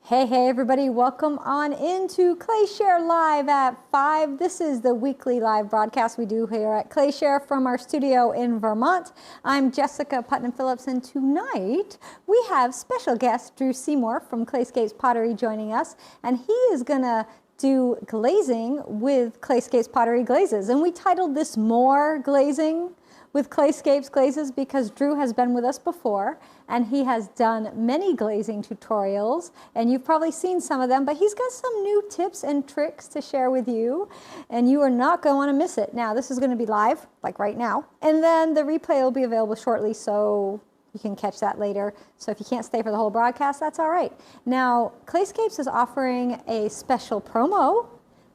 Hey, everybody, welcome on into Clayshare Live at 5. This is the weekly live broadcast we do here at Clayshare from our studio in Vermont. I'm Jessica Putnam-Phillips, and tonight we have special guest Drew Seymour from Clayscapes Pottery joining us, and he is going to do glazing with Clayscapes Pottery Glazes. And we titled this More Glazing with Clayscapes Glazes because Drew has been with us before and he has done many glazing tutorials, and you've probably seen some of them, but he's got some new tips and tricks to share with you, and you are not going to want to miss it. Now, this is going to be live, like right now, and then the replay will be available shortly, so you can catch that later. So if you can't stay for the whole broadcast, that's all right. Now, Clayscapes is offering a special promo,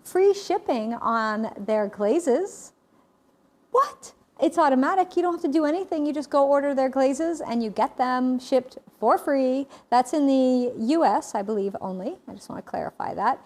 free shipping on their glazes. What? It's automatic. You don't have to do anything. You just go order their glazes and you get them shipped for free. That's in the US, I believe, only. I just want to clarify that.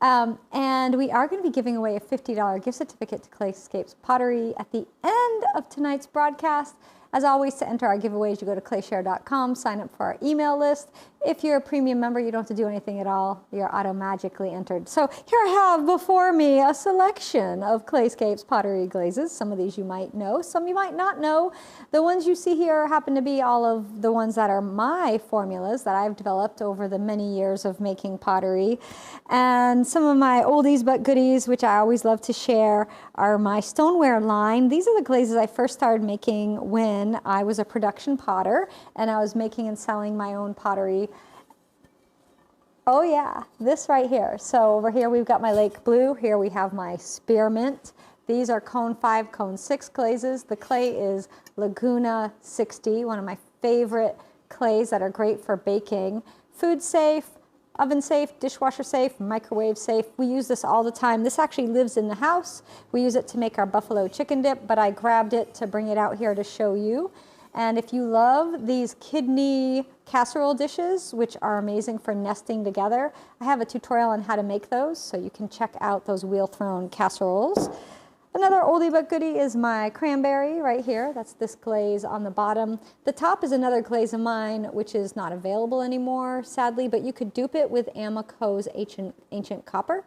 And we are going to be giving away a $50 gift certificate to Clayscapes Pottery at the end of tonight's broadcast. As always, to enter our giveaways, you go to clayshare.com, sign up for our email list. If you're a premium member, you don't have to do anything at all. You're automatically entered. So here I have before me a selection of Clayscapes Pottery Glazes. Some of these you might know, some you might not know. The ones you see here happen to be all of the ones that are my formulas that I've developed over the many years of making pottery. And some of my oldies but goodies, which I always love to share, are my stoneware line. These are the glazes I first started making when I was a production potter and I was making and selling my own pottery. Oh yeah, this right here. So over here we've got my Lake Blue. Here we have my Spearmint. These are Cone 5, Cone 6 glazes. The clay is Laguna 60, one of my favorite clays that are great for baking. Food safe, oven safe, dishwasher safe, microwave safe. We use this all the time. This actually lives in the house. We use it to make our buffalo chicken dip, but I grabbed it to bring it out here to show you. And if you love these kidney casserole dishes, which are amazing for nesting together, I have a tutorial on how to make those, so you can check out those wheel-thrown casseroles. Another oldie but goodie is my cranberry right here. That's this glaze on the bottom. The top is another glaze of mine, which is not available anymore, sadly, but you could dupe it with Amico's Ancient Copper.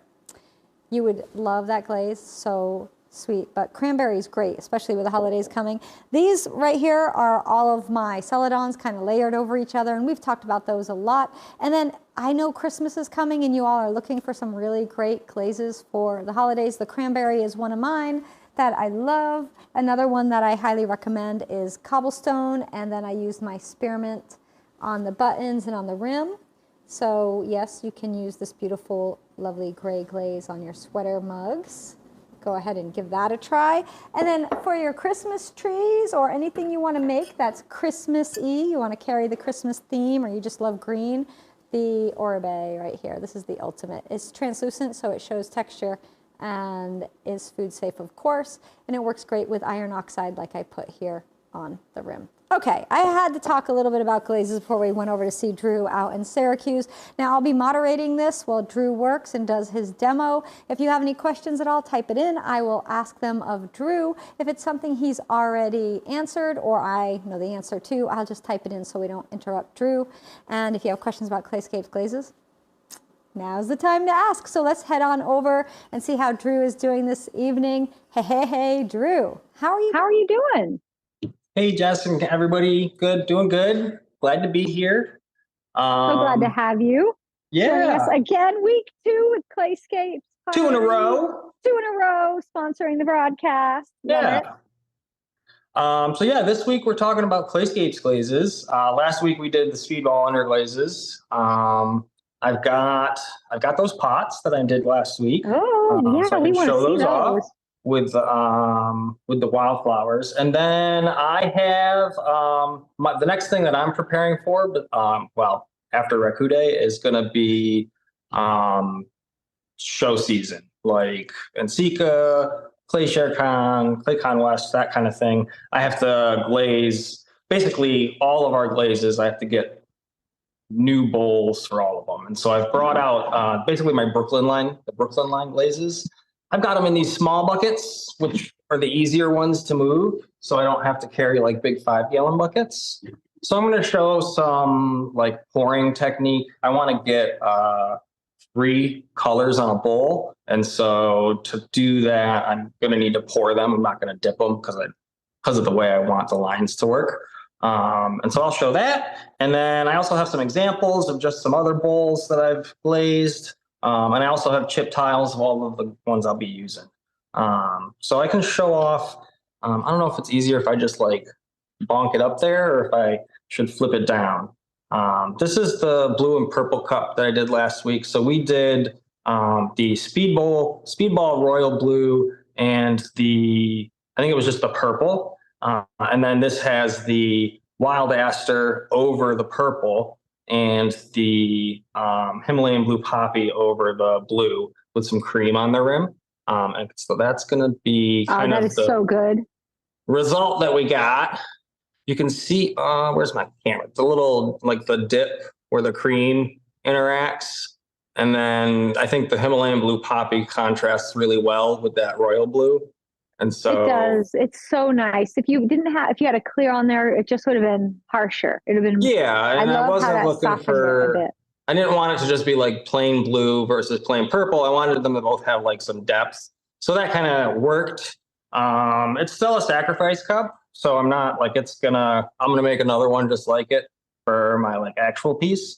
You would love that glaze, so sweet. But cranberry is great, especially with the holidays coming. These right here are all of my celadons kind of layered over each other, and we've talked about those a lot. And then I know Christmas is coming and you all are looking for some really great glazes for the holidays. The cranberry is one of mine that I love. Another one that I highly recommend is cobblestone, and then I use my spearmint on the buttons and on the rim. So yes, you can use this beautiful, lovely gray glaze on your sweater mugs. Go ahead and give that a try. And then for your Christmas trees or anything you want to make that's Christmas-y, you want to carry the Christmas theme, or you just love green, the Oribe right here, this is the ultimate. It's translucent, so it shows texture and is food safe, of course, and it works great with iron oxide like I put here on the rim. Okay, I had to talk a little bit about glazes before we went over to see Drew out in Syracuse. Now I'll be moderating this while Drew works and does his demo. If you have any questions at all, type it in. I will ask them of Drew. If it's something he's already answered or I know the answer to, I'll just type it in so we don't interrupt Drew. And if you have questions about Clayscapes Glazes, now's the time to ask. So let's head on over and see how Drew is doing this evening. Hey, Drew, how are you? How are you doing? Hey, Jess and everybody. Good, doing good. Glad to be here. So glad to have you. Yeah. Joining us again, week 2 with Clayscapes. 2 in a row. 2 in a row, sponsoring the broadcast. Love it. So yeah, this week we're talking about Clayscapes glazes. Last week we did the speedball under glazes. I've got those pots that I did last week. Oh, yeah, so I we can want to show see those off those. with the wildflowers. And then I have the next thing that I'm preparing for, well, after Rakude is going to be show season, like Ensika, ClayShareCon, ClayCon West, that kind of thing. I have to glaze basically all of our glazes. I have to get new bowls for all of them. And so I've brought out basically my Brooklyn line, the Brooklyn line glazes. I've got them in these small buckets, which are the easier ones to move, so I don't have to carry like big 5-gallon buckets. So I'm going to show some like pouring technique. I want to get 3 colors on a bowl. And so to do that, I'm going to need to pour them. I'm not going to dip them because of the way I want the lines to work. And so I'll show that. And then I also have some examples of just some other bowls that I've glazed. And I also have chip tiles of all of the ones I'll be using. So I can show off. I don't know if it's easier if I just like bonk it up there or if I should flip it down. This is the blue and purple cup that I did last week. So we did the Speedball Royal Blue and I think it was just the purple. And then this has the Wild Aster over the purple and the Himalayan Blue Poppy over the blue with some cream on the rim. And so that's going to be kind of the so good result that we got. You can see, where's my camera? It's a little like the dip where the cream interacts. And then I think the Himalayan Blue Poppy contrasts really well with that royal blue. And so it does. It's so nice. If you had a clear on there, it just would have been harsher. It would have been. Yeah. And I wasn't looking for, I didn't want it to just be like plain blue versus plain purple. I wanted them to both have like some depth. So that kind of worked. It's still a sacrifice cup. So I'm not like, I'm going to make another one just like it for my like actual piece.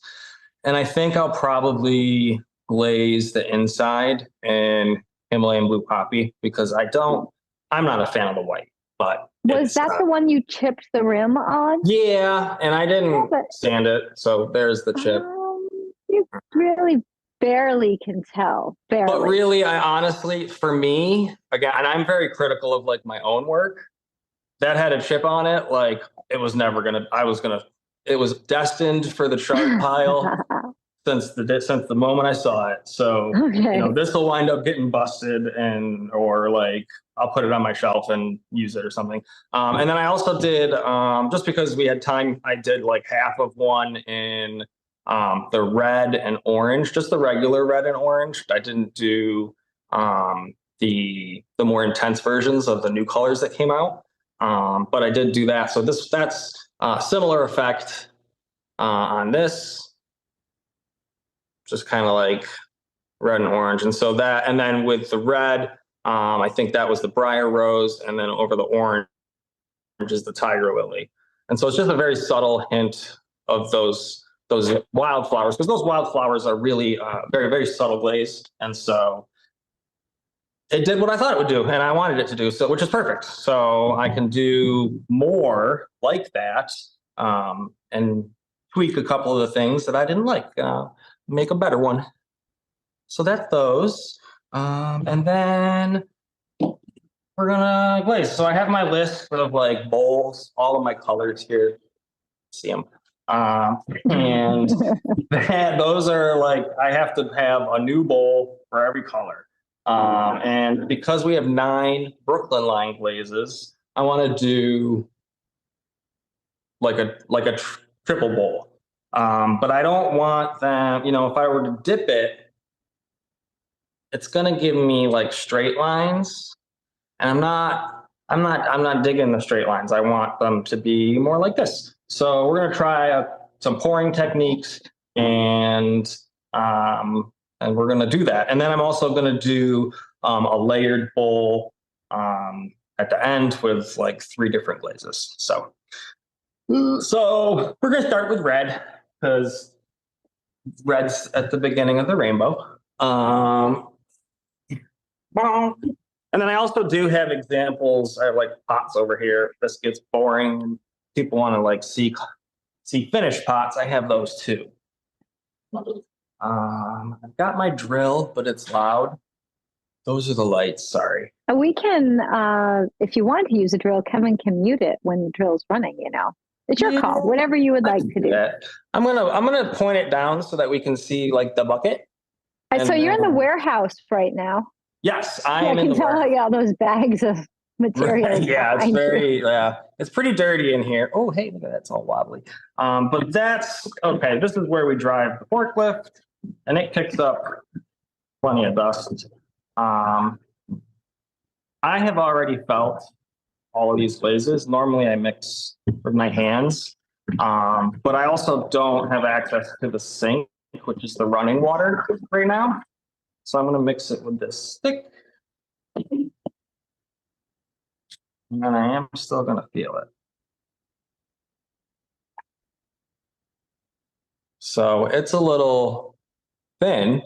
And I think I'll probably glaze the inside in Himalayan Blue Poppy because I'm not a fan of the white, but. Was that the one you chipped the rim on? Yeah. And I didn't sand it. So there's the chip. You really barely can tell. Barely. But really, I honestly, for me, again, and I'm very critical of like my own work. That had a chip on it, like it was it was destined for the chart pile since the moment I saw it. So, this will wind up getting busted or like, I'll put it on my shelf and use it or something. And then I also did, just because we had time, I did like half of one in the red and orange, just the regular red and orange. I didn't do the more intense versions of the new colors that came out. But I did do that. So that's a similar effect on this, just kind of like red and orange. And so and then with the red, I think that was the briar rose, and then over the orange is the tiger lily. And so it's just a very subtle hint of those wildflowers, because those wildflowers are really very, very subtle glaze. And so it did what I thought it would do, and I wanted it to do, so which is perfect. So I can do more like that and tweak a couple of the things that I didn't like, make a better one. So that's those. And then we're gonna glaze. So I have my list of like bowls, all of my colors here. See them. And those are like, I have to have a new bowl for every color. And because we have 9 Brooklyn line glazes, I want to do like a triple bowl. But I don't want them, if I were to dip it, it's going to give me like straight lines. And I'm not digging the straight lines. I want them to be more like this. So we're going to try some pouring techniques and we're going to do that. And then I'm also going to do a layered bowl at the end with like 3 different glazes. So we're going to start with red because red's at the beginning of the rainbow. And then I also do have examples. I have like pots over here. If this gets boring and people want to like see finished pots, I have those too. I've got my drill, but it's loud. Those are the lights, sorry. We can, if you want to use a drill, Kevin can mute it when the drill's running, It's your call, whatever you would like to do. I'm gonna point it down so that we can see like the bucket. So you're in the warehouse right now. Yes, I am. I can tell you all those bags of material. Yeah, it's it's pretty dirty in here. Oh, hey, look at that, it's all wobbly. But that's okay. This is where we drive the forklift, and it kicks up plenty of dust. I have already felt all of these glazes. Normally I mix with my hands, But I also don't have access to the sink, which is the running water right now. So I'm going to mix it with this stick. And I am still going to feel it. So it's a little thin,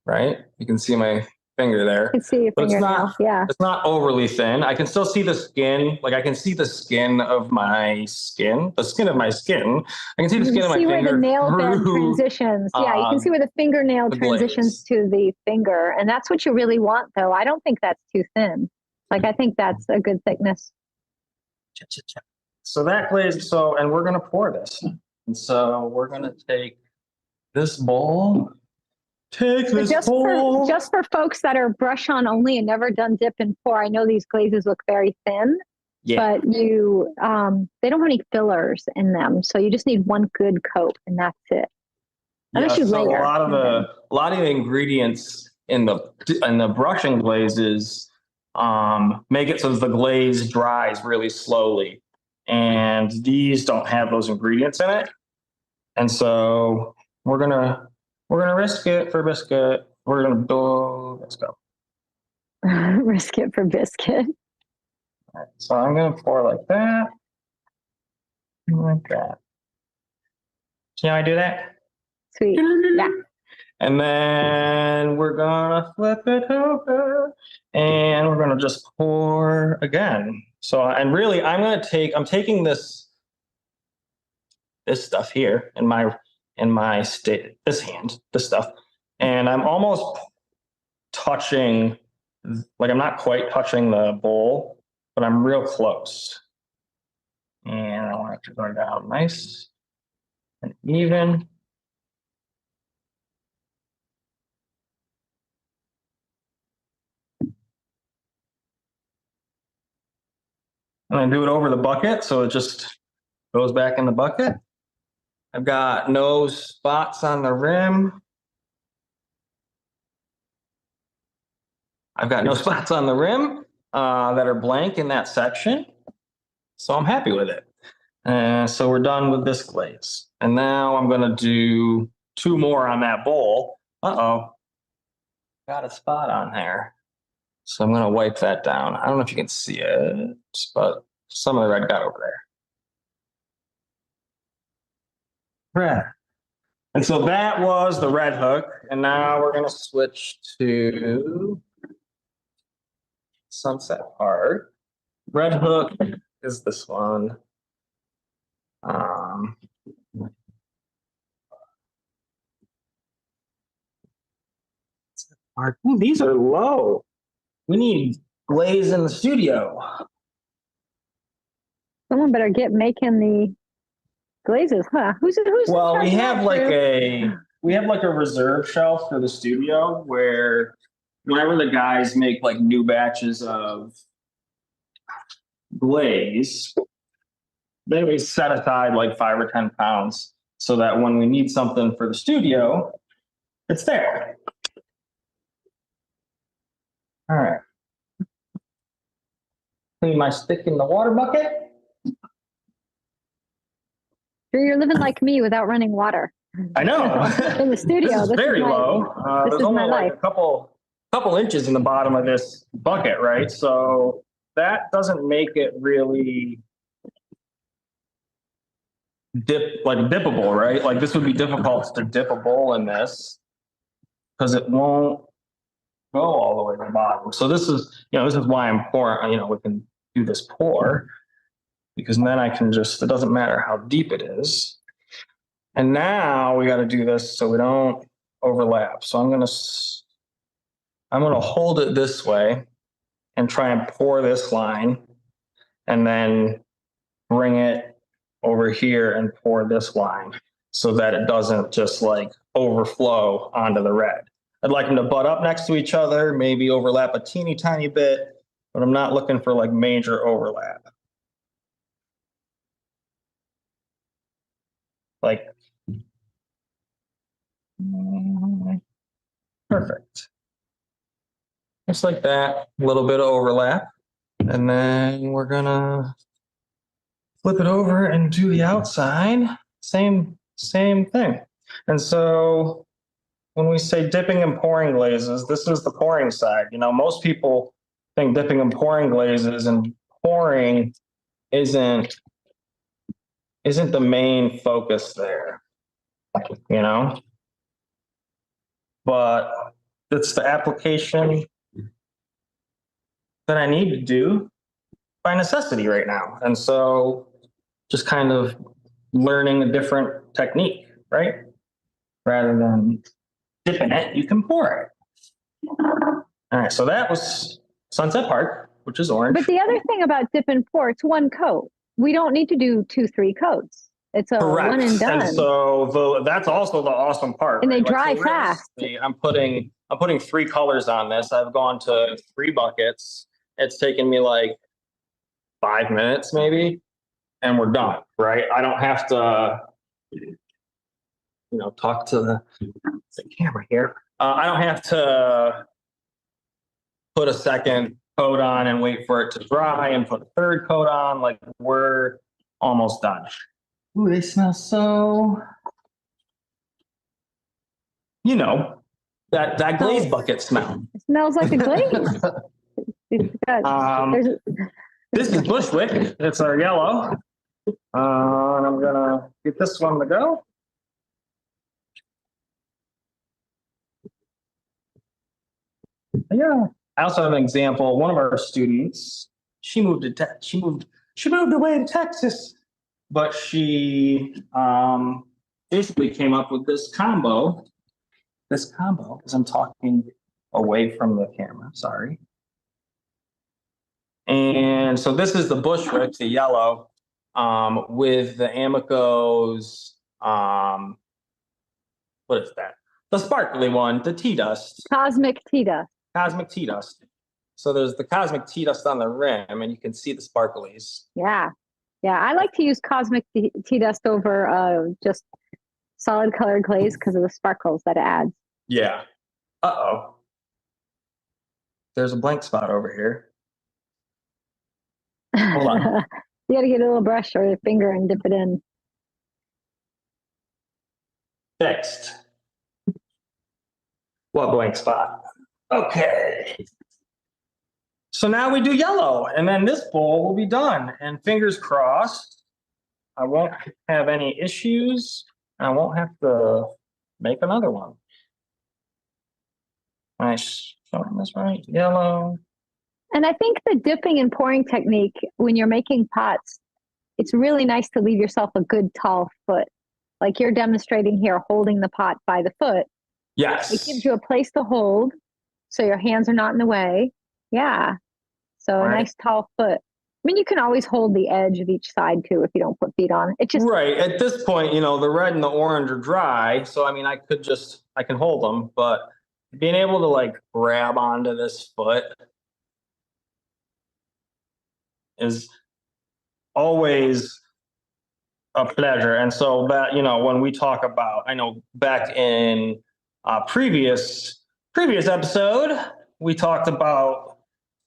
right? You can see my finger there. I can see your but fingernail. Yeah. It's not overly thin. I can still see the skin. Like I can see the skin of my skin, the skin of my skin. I can see the skin of my finger. You can see where the nail bed through, transitions. Yeah, you can see where the fingernail transitions to the finger. And that's what you really want, though. I don't think that's too thin. Like, I think that's a good thickness. So that glaze, and we're going to pour this. And so we're going to take this bowl. Just for folks that are brush on only and never done dip and pour, I know these glazes look very thin, but you they don't have any fillers in them, so you just need one good coat and that's it. Unless you layer. A lot of the ingredients in the brushing glazes make it so the glaze dries really slowly, and these don't have those ingredients in it, and so we're gonna risk it for biscuit. We're gonna go. Let's go. Risk it for biscuit. All right, so I'm gonna pour like that, like that. See how I do that? Sweet. Yeah. And then we're gonna flip it over, and we're gonna just pour again. So, and really, I'm taking this stuff here in my this hand, this stuff, and I'm almost touching, like I'm not quite touching the bowl, but I'm real close. And I want it to go down nice and even. And I do it over the bucket, so it just goes back in the bucket. I've got no spots on the rim. that are blank in that section. So I'm happy with it. So we're done with this glaze. And now I'm gonna do 2 more on that bowl. Uh-oh, got a spot on there. So I'm gonna wipe that down. I don't know if you can see it, but some of the red got over there. Red. And so that was the red hook. And now we're gonna switch to Sunset Park. Red hook is this one. Ooh, these are low. We need Glaze in the studio. Someone better get making the glazes, huh? Who's well, we have like a reserve shelf for the studio where whenever the guys make like new batches of glaze, they always set aside like 5 or 10 pounds so that when we need something for the studio, it's there. All right. Clean my stick in the water bucket. You're living like me without running water. I know. In the studio. This is very low. There's only like a couple inches in the bottom of this bucket, right? So that doesn't make it really dippable, right? Like this would be difficult to dip a bowl in this because it won't go all the way to the bottom. So this is why I'm pouring, we can do this pour because then I can it doesn't matter how deep it is. And now we got to do this so we don't overlap. So I'm going to hold it this way and try and pour this line and then bring it over here and pour this line so that it doesn't just like overflow onto the red. I'd like them to butt up next to each other, maybe overlap a teeny tiny bit, but I'm not looking for like major overlap. Like, perfect. Just like that, a little bit of overlap. And then we're gonna flip it over and do the outside. Same thing. And so when we say dipping and pouring glazes, this is the pouring side. You know, most people think dipping and pouring glazes, and pouring isn't the main focus there, you know? But it's the application that I need to do by necessity right now. And so just kind of learning a different technique, right? Rather than dipping it, you can pour it. All right, so that was Sunset Park, which is orange. But the other thing about dip and pour, it's one coat. We don't need to do 2-3 coats. It's a Correct. one and done. And so that's also the awesome part. And right? they dry fast. I'm putting 3 colors on this. I've gone to 3 buckets. It's taken me like 5 minutes maybe, and we're done, right? I don't have to, talk to the camera here. I don't have to put a second coat on and wait for it to dry and put a third coat on. Like, we're almost done. Ooh, they smell so, that glaze bucket smell. It smells like a glaze. This is Bushwick. It's our yellow. And I'm gonna get this one to go. Yeah. I also have an example. One of our students, she moved away to Texas, but she basically came up with this combo, as I'm talking away from the camera, sorry. And so this is the Bushwick, the yellow, with the Amico's, what is that? The sparkly one, the tea dust. Cosmic tea dust. Cosmic tea dust. So there's the cosmic tea dust on the rim, and you can see the sparklies. Yeah. I like to use cosmic tea dust over just solid colored glaze because of the sparkles that it adds. Yeah. Uh-oh. There's a blank spot over here. Hold on. You got to get a little brush or a finger and dip it in. Fixed. What blank spot? Okay. So now we do yellow, and then this bowl will be done. And fingers crossed, I won't have any issues, and I won't have to make another one. Nice. Showing this right. Yellow. And I think the dipping and pouring technique, when you're making pots, it's really nice to leave yourself a good tall foot. Like you're demonstrating here, holding the pot by the foot. Yes. It gives you a place to hold so your hands are not in the way. Yeah. So a nice tall foot. I mean, you can always hold the edge of each side too if you don't put feet on. It just right. At this point, the red and the orange are dry. So I mean, I can hold them, but being able to like grab onto this foot is always a pleasure. And so that, when we talk about, I know back in previous episode, we talked about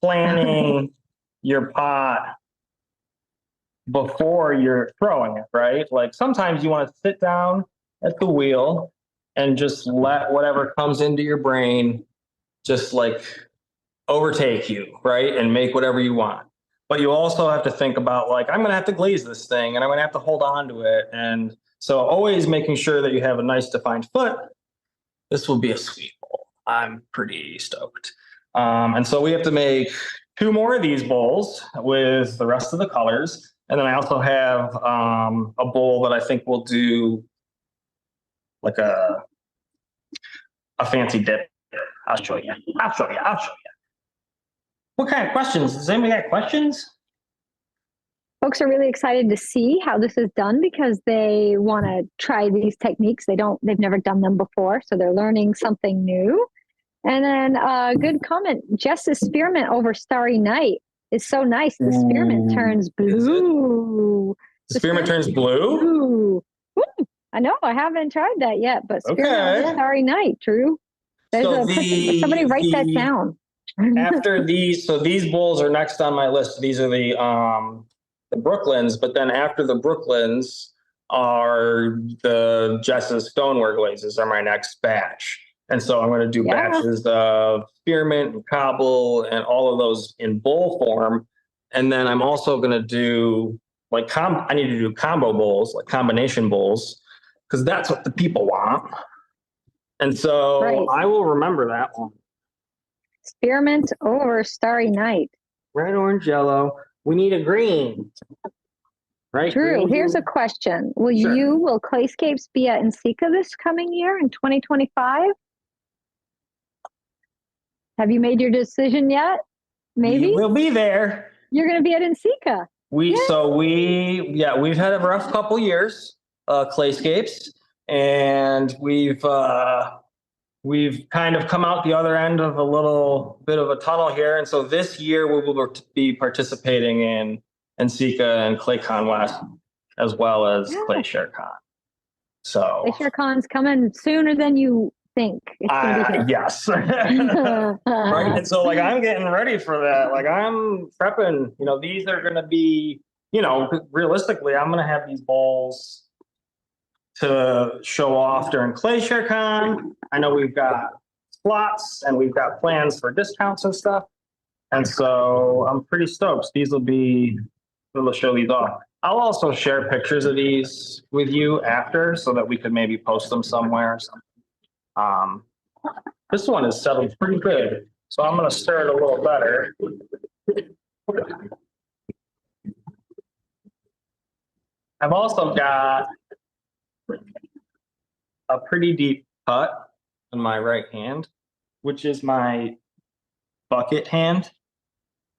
planning your pot before you're throwing it, right? Like sometimes you want to sit down at the wheel and just let whatever comes into your brain just like overtake you, right? And make whatever you want. But you also have to think about like, I'm going to have to glaze this thing and I'm going to have to hold on to it. And so always making sure that you have a nice defined foot. This will be a sweet bowl. I'm pretty stoked. And so we have to make 2 more of these bowls with the rest of the colors. And then I also have a bowl that I think will do like a fancy dip. I'll show you. What kind of questions? Does anybody got questions? folks are really excited to see how this is done because they want to try these techniques. They've never done them before, so they're learning something new. And then good comment, Jess's spearmint over Starry Night is so nice. The spearmint turns blue. The spearmint turns blue? Ooh, I know, I haven't tried that yet, but spearmint over Starry Night, Drew. Somebody write that down. After these, so these bowls are next on my list. These are the the Brooklyns, but then after the Brooklyns are the Jess's stoneware glazes are my next batch. And so I'm going to do batches of spearmint and cobble and all of those in bowl form. And then I'm also going to do like I need to do combo bowls, like combination bowls, because that's what the people want. And so I will remember that one. Spearmint over Starry Night. Red, orange, yellow. We need a green. Right. Drew, green. Here's a question. Will Clayscapes be at NCECA this coming year in 2025? Have you made your decision yet? Maybe we'll be there. You're going to be at NCECA. We've had a rough couple years, Clayscapes, and we've kind of come out the other end of a little bit of a tunnel here. And so this year we will be participating in NCECA and ClayCon West, as well as ClayShareCon. So ClayShareCon's coming sooner than you think. It's gonna be here. Yes. Right. And so like I'm getting ready for that. Like I'm prepping, these are going to be, realistically, I'm going to have these bowls to show off during ClayShareCon. I know we've got slots and we've got plans for discounts and stuff. And so I'm pretty stoked. We'll show these off. I'll also share pictures of these with you after so that we could maybe post them somewhere. This one is settled pretty good. So I'm going to stir it a little better. I've also got a pretty deep cut in my right hand, which is my bucket hand,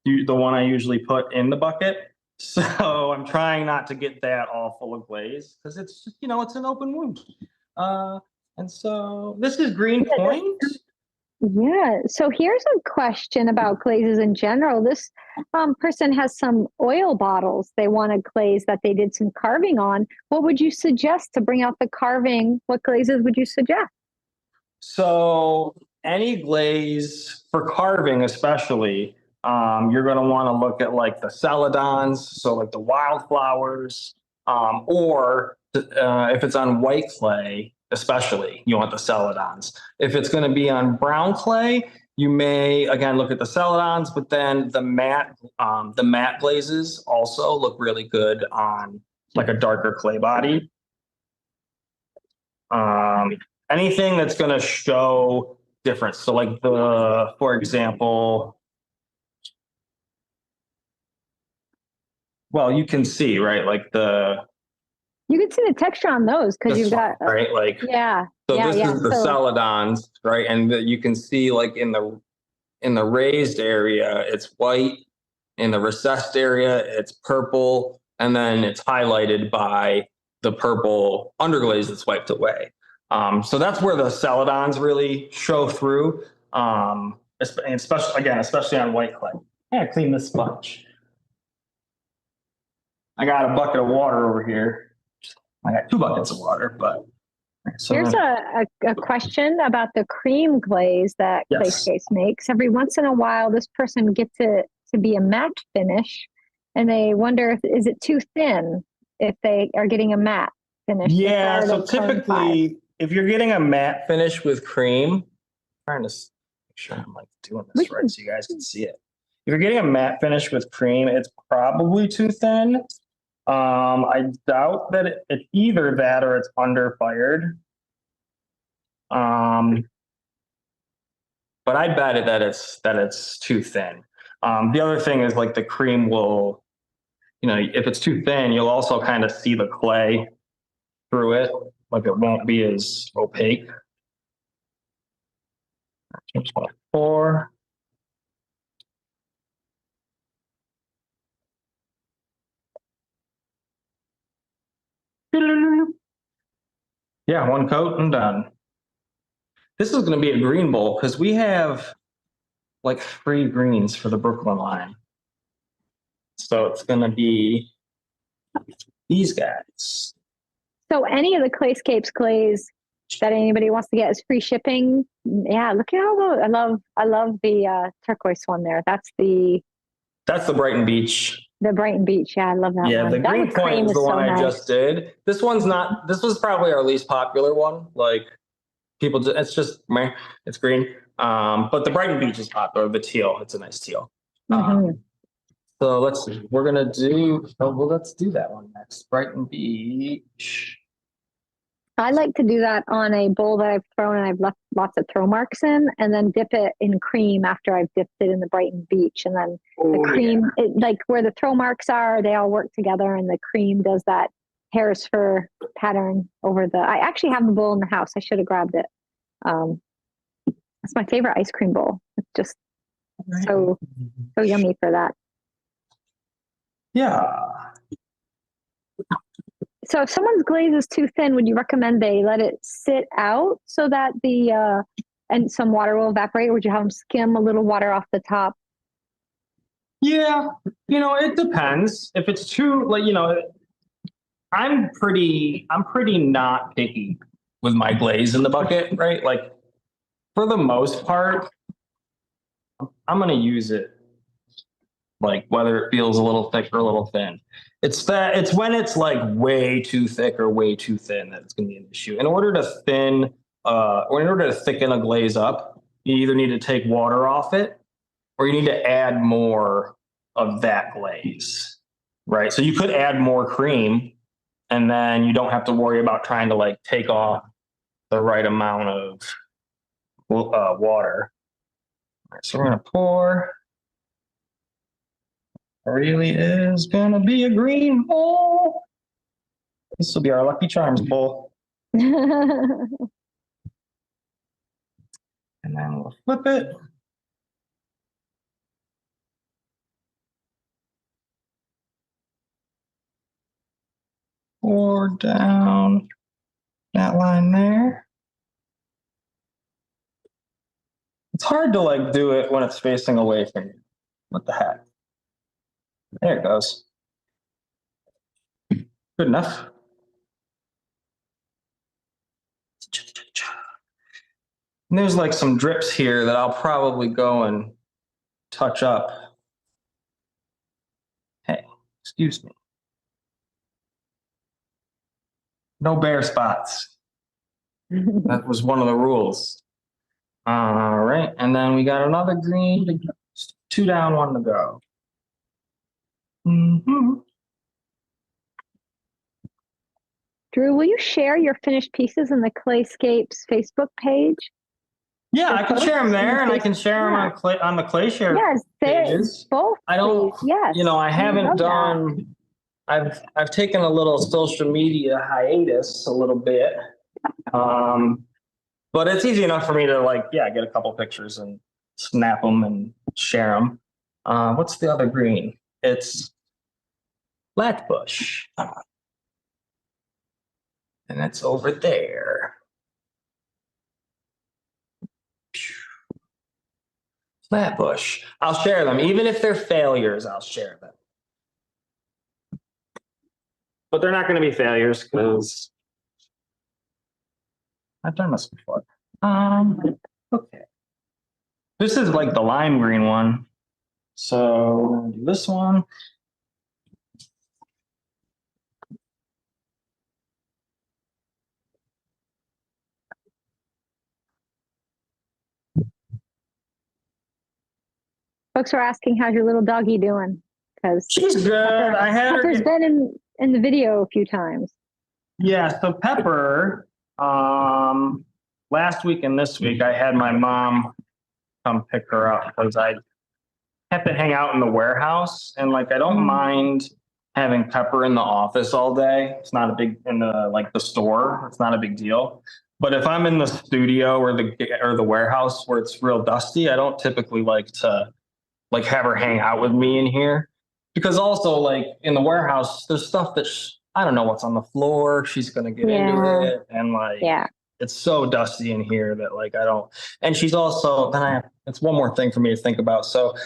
the one I usually put in the bucket. So I'm trying not to get that all full of glaze because it's just, it's an open wound. And so this is Green Point. Yeah. So here's a question about glazes in general. This person has some oil bottles they want to glaze that they did some carving on. What would you suggest to bring out the carving? What glazes would you suggest? So any glaze for carving, especially, you're going to want to look at like the celadons, so like the wildflowers, or if it's on white clay, especially, you want the celadons. If it's going to be on brown clay, you may again look at the celadons, but then the matte glazes also look really good on like a darker clay body. Anything that's going to show difference. So like for example, well, you can see, right? Like you can see the texture on those because you've got right, like So this is the celadons, right? And you can see like in the raised area, it's white. In the recessed area, it's purple, and then it's highlighted by the purple underglaze that's wiped away. So that's where the celadons really show through, especially on white clay. I gotta clean this sponge. I got a bucket of water over here. I got 2 buckets of water, but. So here's a question about the cream glaze that Clayscapes makes. Every once in a while, this person gets it to be a matte finish, and they wonder is it too thin if they are getting a matte finish. Yeah, so typically, if you're getting a matte finish with cream, I'm trying to make sure I'm like doing this right so you guys can see it. If you're getting a matte finish with cream, it's probably too thin. I doubt that it's either that or it's under fired. But I bet that it's too thin. The other thing is like the cream will, if it's too thin, you'll also kind of see the clay through it. Like it won't be as opaque. 4. Yeah, 1 coat and done. This is going to be a green bowl because we have like 3 greens for the Brooklyn line. So it's going to be these guys. So any of the Clayscapes glaze that anybody wants to get is free shipping. Yeah, look at all those. I love the turquoise one there. That's the Brighton Beach. The Brighton Beach. Yeah, I love that one. Yeah, the that green point is the one I just did. This one's not, this was probably our least popular one. Like people, it's just, meh, it's green. But the Brighton Beach is popular, the teal. It's a nice teal. So let's see, we're gonna do, oh, well, let's do that one next. Brighton Beach. I like to do that on a bowl that I've thrown and I've left lots of throw marks in, and then dip it in cream after I've dipped it in the Brighton Beach. And then the cream, like where the throw marks are, they all work together, and the cream does that hare's fur pattern over the, I actually have the bowl in the house. I should have grabbed it. It's my favorite ice cream bowl. It's just so yummy for that. Yeah. So if someone's glaze is too thin, would you recommend they let it sit out so that the and some water will evaporate? Or would you have them skim a little water off the top? Yeah, you know, it depends. If it's too, like, you know, I'm pretty not picky with my glaze in the bucket, right? Like for the most part, I'm gonna use it like whether it feels a little thick or a little thin. It's when it's like way too thick or way too thin that it's gonna be an issue. In order to thin, or in order to thicken a glaze up, you either need to take water off it or you need to add more of that glaze, right? So you could add more cream and then you don't have to worry about trying to like take off the right amount of water. All right, so we're gonna pour. It really is gonna be a green bowl. This will be our Lucky Charms bowl. And then we'll flip it. Pour down that line there. It's hard to like do it when it's facing away from you. What the heck? There it goes. Good enough. And there's like some drips here that I'll probably go and touch up. Hey, excuse me. No bare spots. That was one of the rules. All right, and then we got another green. 2 down, 1 to go. Drew, will you share your finished pieces in the Clayscapes Facebook page? Yeah, I can share them there, and I can share them on the Clayshare pages. Both. I don't. Yes. You know, I haven't done. I've taken a little social media hiatus a little bit, but it's easy enough for me to like, get a couple pictures and snap them and share them. What's the other green? It's Flatbush, and it's over there. Flatbush. I'll share them. Even if they're failures, I'll share them. But they're not going to be failures because I've done this before. Okay. This is like the lime green one. So we're going to do this one. Folks are asking, how's your little doggy doing? Because she's good. I had Pepper's been in the video a few times. Yeah, so Pepper, last week and this week, I had my mom come pick her up because I have to hang out in the warehouse, and like I don't mind having Pepper in the office all day. It's not a big in the store. It's not a big deal. But if I'm in the studio or the warehouse where it's real dusty, I don't typically like to like have her hang out with me in here, because also like in the warehouse there's stuff that I don't know what's on the floor. She's gonna get into it, and like it's so dusty in here that like I don't. And she's also it's one more thing for me to think about. So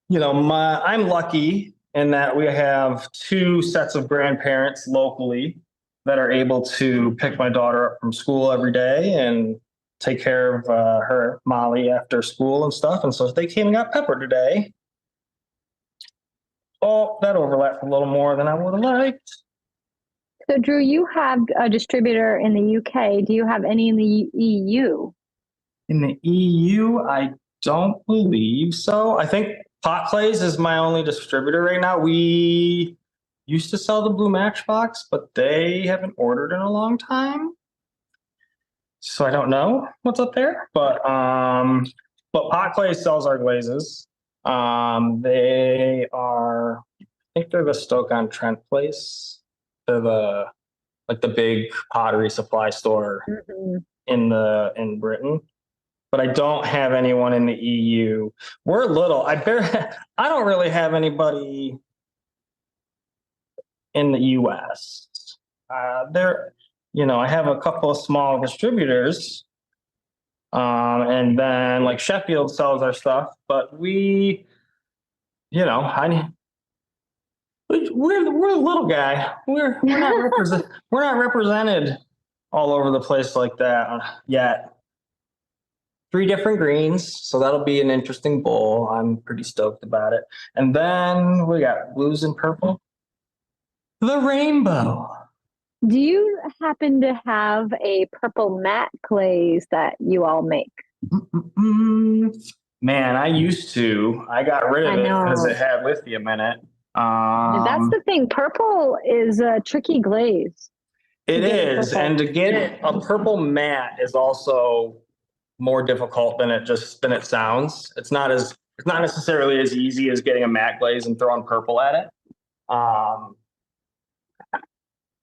you know, I'm lucky in that we have 2 sets of grandparents locally that are able to pick my daughter up from school every day and take care of her Molly after school and stuff. And so they came and got Pepper today. Oh, that overlapped a little more than I would have liked. So, Drew, you have a distributor in the UK. Do you have any in the EU? In the EU, I don't believe so. I think Pot Clays is my only distributor right now. We used to sell the Blue Matchbox, but they haven't ordered in a long time. So I don't know what's up there. But Pot Clays sells our glazes. They are, I think they're the Stoke-on-Trent place. They're the big pottery supply store in Britain. But I don't have anyone in the EU. We're little. I don't really have anybody in the US. I have a couple of small distributors, and then like Sheffield sells our stuff. But we're a little guy. We're not represented all over the place like that yet. 3 different greens, so that'll be an interesting bowl. I'm pretty stoked about it. And then we got blues and purple. The rainbow. Do you happen to have a purple matte glaze that you all make? Man, I used to. I got rid of it because it had lithium in it. That's the thing. Purple is a tricky glaze. It is, and to get a purple matte is also more difficult than it sounds. It's not necessarily as easy as getting a matte glaze and throwing purple at it.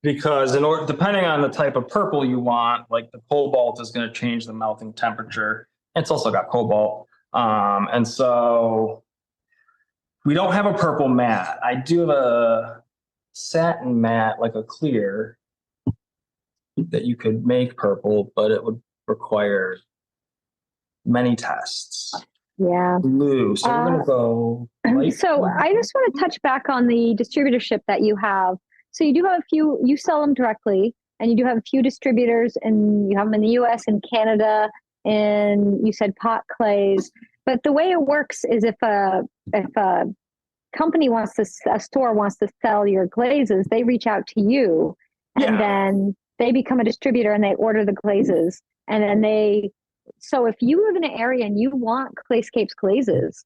Because depending on the type of purple you want, like the cobalt is going to change the melting temperature. It's also got cobalt. And so we don't have a purple matte. I do have a satin matte, like a clear, that you could make purple, but it would require many tests. Yeah. Blue. So we're going to go. So I just want to touch back on the distributorship that you have. So you do have a few, you sell them directly, and you do have a few distributors, and you have them in the US and Canada, and you said Pot Clays. But the way it works is if a company a store wants to sell your glazes, they reach out to you, and then they become a distributor and they order the glazes. And then so if you live in an area and you want Clayscapes glazes,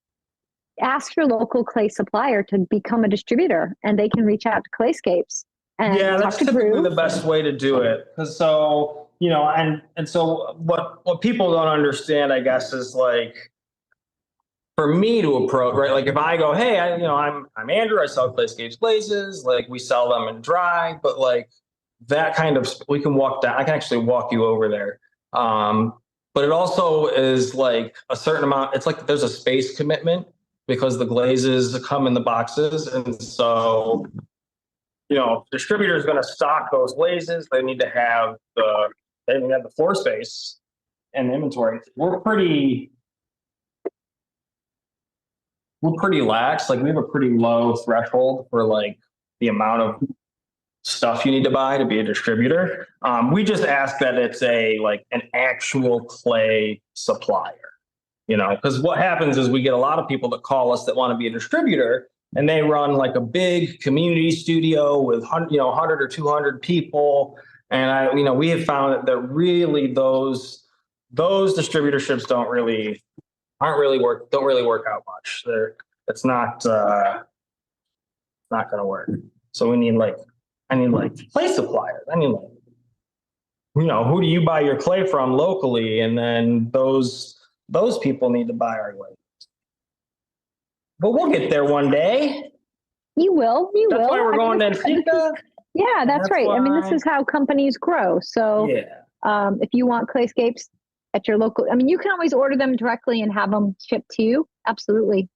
ask your local clay supplier to become a distributor, and they can reach out to Clayscapes and that's typically the best way to do it. So, and so what people don't understand, I guess, is like, for me to approach, right? Like if I go, hey, I'm Andrew, I sell Clayscapes glazes, like we sell them in dry, but like that kind of, we can walk down, I can actually walk you over there. But it also is like a certain amount, it's like there's a space commitment because the glazes come in the boxes. And so, distributor is going to stock those glazes. They need to have the floor space and the inventory. We're pretty lax. Like we have a pretty low threshold for like the amount of stuff you need to buy to be a distributor. We just ask that it's an actual clay supplier, because what happens is we get a lot of people that call us that want to be a distributor, and they run like a big community studio with 100 or 200 people. And we have found that really those distributorships don't really work out much. It's not going to work. So I need clay suppliers. I need who do you buy your clay from locally? And then those people need to buy our glaze. But we'll get there one day. You will. That's why we're going to Antica. Yeah, that's right. I mean, this is how companies grow. So if you want Clayscapes at your local, you can always order them directly and have them shipped to you. Absolutely.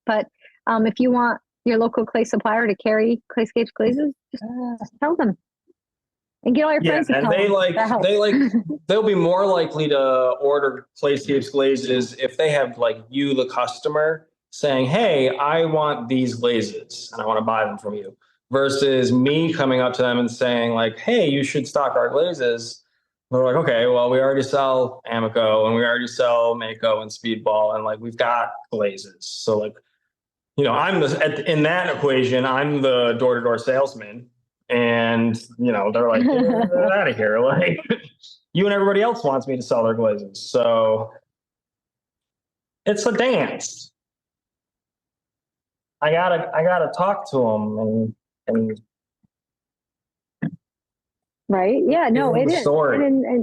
But if you want your local clay supplier to carry Clayscapes glazes, just tell them. And get all your friends to tell them. They'll be more likely to order Clayscapes glazes if they have you, the customer, saying, hey, I want these glazes and I want to buy them from you, versus me coming up to them and saying hey, you should stock our glazes. They're like, okay, well, we already sell Amico and we already sell Mako and Speedball, and we've got glazes. So I'm in that equation, I'm the door-to-door salesman. And, they're like, get out of here. Like, you and everybody else wants me to sell their glazes. So it's a dance. I gotta talk to them and right. Yeah, no, it is. Story.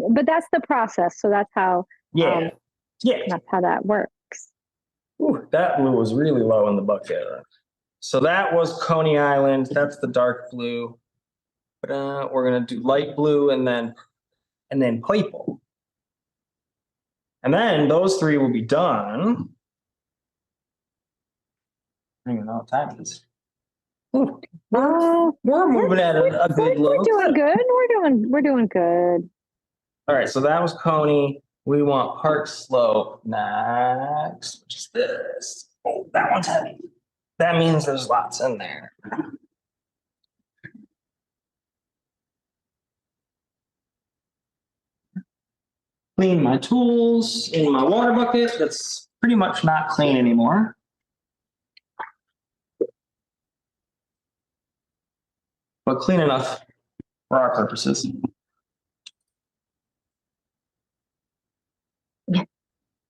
But that's the process. So that's how, yeah. That's how that works. Ooh, that blue was really low in the bucket. So that was Coney Island. That's the dark blue. But we're gonna do light blue and then purple. And then those three will be done. I don't even know what time it is. Ooh, we're moving at a good look. We're doing good. We're doing good. All right, so that was Coney. We want Park Slope next, which is this. Oh, that one's heavy. That means there's lots in there. Clean my tools in my water bucket. That's pretty much not clean anymore. But clean enough for our purposes.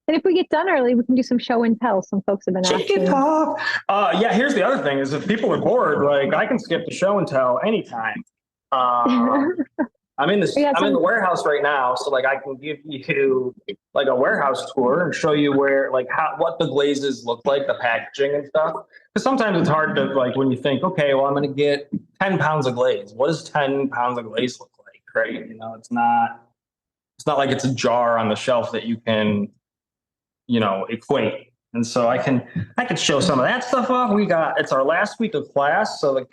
And if we get done early, we can do some show and tell. Some folks have been asking. Yeah, here's the other thing is if people are bored, like I can skip the show and tell anytime. I'm in the warehouse right now, so like I can give you like a warehouse tour and show you where what the glazes look like, the packaging and stuff. Because sometimes it's hard to like when you think, okay, well I'm gonna get 10 pounds of glaze. What does 10 pounds of glaze look like? Right? It's not like it's a jar on the shelf that you can equate. And so I can show some of that stuff off. It's our last week of class, so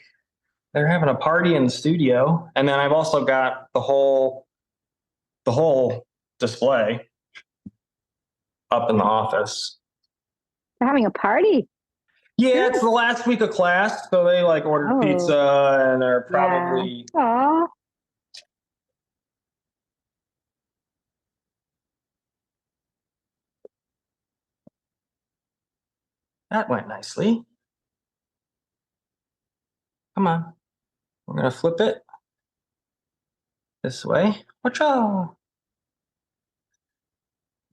they're having a party in the studio, and then I've also got the whole display up in the office. They're having a party. Yeah, it's the last week of class, so they ordered pizza, and they're probably. Aww. That went nicely. Come on. We're going to flip it this way. Watch out.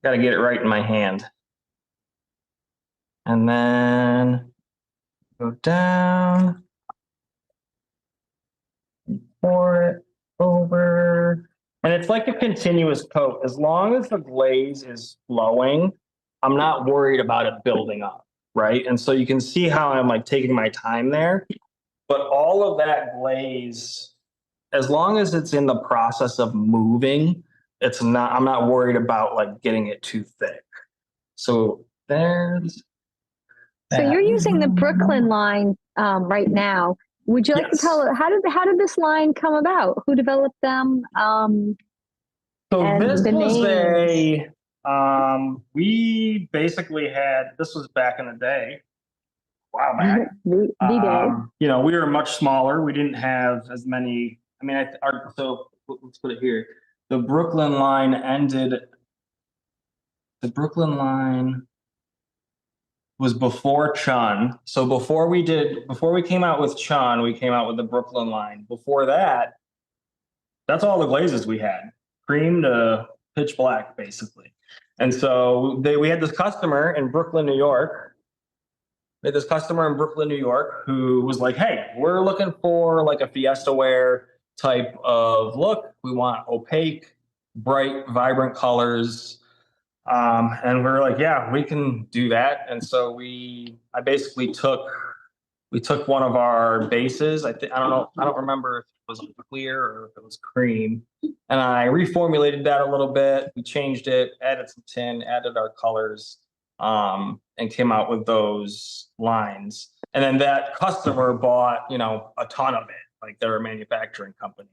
Got to get it right in my hand. And then go down. Pour it over. And it's like a continuous coat. As long as the glaze is flowing, I'm not worried about it building up. Right. And so you can see how I'm taking my time there. But all of that glaze, as long as it's in the process of moving, I'm not worried about getting it too thick. So there's that. So you're using the Brooklyn line right now. Would you like to tell how did this line come about? Who developed them? So this was we basically this was back in the day. Wow, back. We were much smaller. We didn't have as many. So let's put it here. The Brooklyn line ended. The Brooklyn line was before Chun. So before we came out with Chun, we came out with the Brooklyn line. Before that, that's all the glazes we had. Cream to pitch black, basically. And so we had this customer in Brooklyn, New York. Who was like, hey, we're looking for a Fiesta wear type of look. We want opaque, bright, vibrant colors. And we're like, yeah, we can do that. And so we took one of our bases. I don't remember if it was clear or if it was cream. And I reformulated that a little bit. We changed it, added some tin, added our colors, and came out with those lines. And then that customer bought, a ton of it. They're a manufacturing company.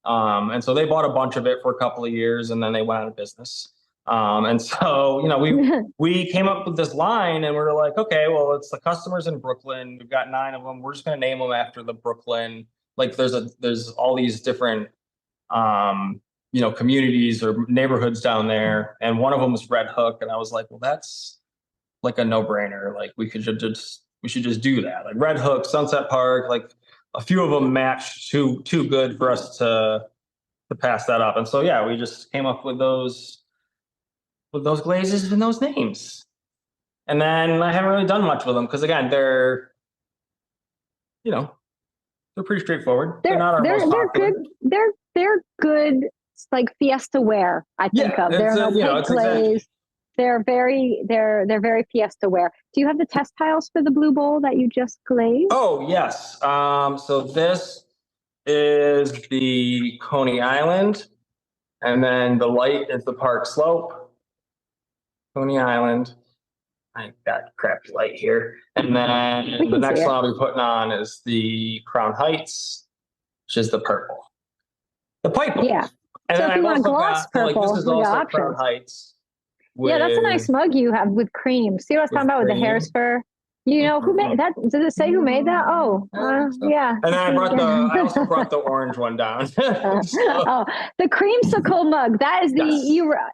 And so they bought a bunch of it for a couple of years, and then they went out of business. And so, we came up with this line, and we're like, okay, well, it's the customers in Brooklyn. We've got 9 of them. We're just going to name them after the Brooklyn. There's all these different, communities or neighborhoods down there. And one of them was Red Hook. And I was like, well, that's a no-brainer. We could just we should just do that. Like Red Hook, Sunset Park, like a few of them matched too good for us to pass that up. And so yeah, we just came up with those glazes and those names. And then I haven't really done much with them because again, they're pretty straightforward. They're not our most popular. They're good like Fiesta wear, I think of. They're an opaque glaze. They're very Fiesta wear. Do you have the test tiles for the blue bowl that you just glazed? Oh yes. So this is the Coney Island, and then the light is the Park Slope. Coney Island. I got crappy light here. And then the next one I'll be putting on is the Crown Heights, which is the purple. The pipe. Yeah. And so then if you want gloss purple, this is also Crown Heights. Yeah, that's a nice mug you have with cream. See what I was talking about with the hair's fur? You know, who made that? Does it say who made that? Oh, yeah. And then I also brought the orange one down. Oh, the creamsicle mug. That is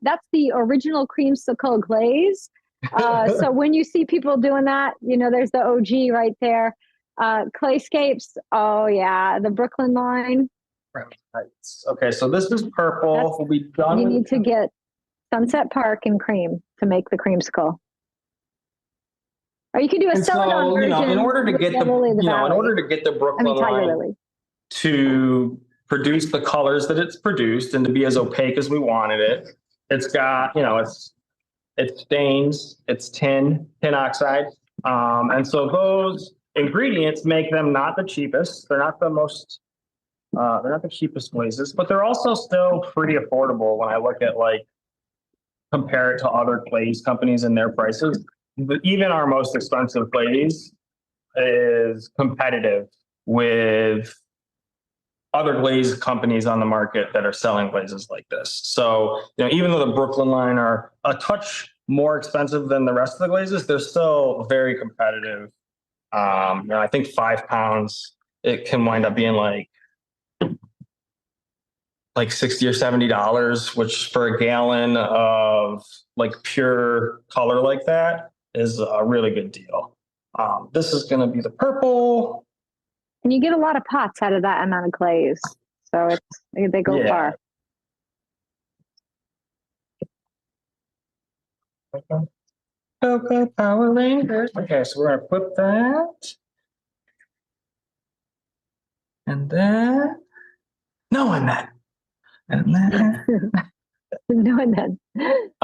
that's the original creamsicle glaze. So when you see people doing that, there's the OG right there. Clayscapes. Oh yeah, the Brooklyn line. Okay, so this is purple. We'll be done. You need to get Sunset Park and cream to make the creamsicle. Or you could do a Celadon version. In order to get the Brooklyn line to produce the colors that it's produced and to be as opaque as we wanted it, it's got, it stains, it's tin oxide. And so those ingredients make them not the cheapest. They're not the most, they're not the cheapest glazes, but they're also still pretty affordable when I look at compare it to other glaze companies and their prices. But even our most expensive glaze is competitive with other glaze companies on the market that are selling glazes like this. So, even though the Brooklyn line are a touch more expensive than the rest of the glazes, they're still very competitive. I think 5 pounds, it can wind up being like $60 or $70, which for a gallon of pure color like that is a really good deal. This is going to be the purple. And you get a lot of pots out of that amount of glaze. So they go far. Cocoa Power Rangers. Okay, so we're going to put that. And then. No, and then. And then. No, and then.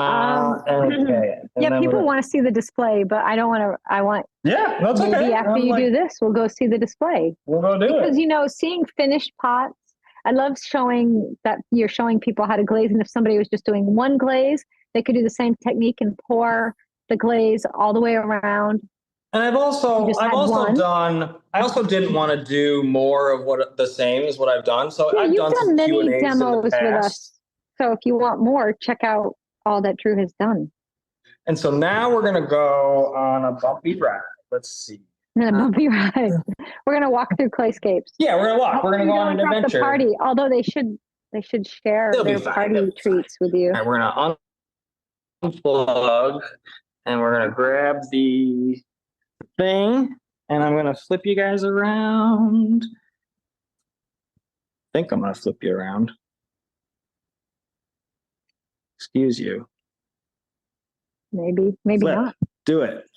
Okay. And people want to see the display, but I don't want to. I want. Yeah, that's okay. Maybe after you do this, we'll go see the display. We'll go do it. Because seeing finished pots, I love showing that you're showing people how to glaze, and if somebody was just doing one glaze, they could do the same technique and pour the glaze all the way around. And I also didn't want to do more of what the same as what I've done. So I've done many demos with us. So if you want more, check out all that Drew has done. And so now we're going to go on a bumpy ride. Let's see. A bumpy ride. We're going to walk through Clayscapes. Yeah, we're going to walk. We're going to go on an adventure. The party, although they should share their party treats with you. All right, we're going to unplug and we're going to grab the thing and I'm going to flip you guys around. I think I'm going to flip you around. Excuse you. Maybe flip. Not. Do it.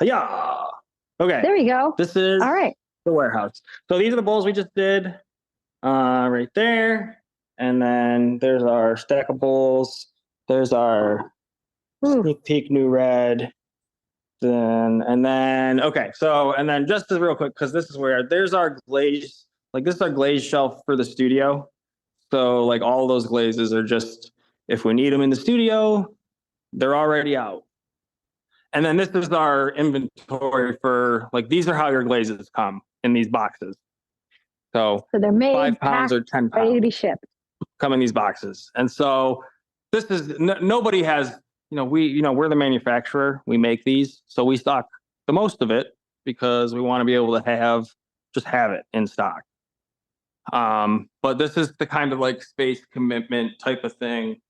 Yeah. Okay. There we go. This is all right. The warehouse. So these are the bowls we just did right there. And then there's our stack of bowls. There's our sneak peek new red. And then just as real quick, because this is where there's our glaze, this is our glaze shelf for the studio. So all those glazes are just, if we need them in the studio, they're already out. And then this is our inventory for these are how your glazes come in these boxes. So they're made 5 pounds or 10 pounds ready to be shipped. Come in these boxes. And so this is nobody has, we're the manufacturer. We make these, so we stock the most of it because we want to be able to have it in stock. But this is the kind of space commitment type of thing,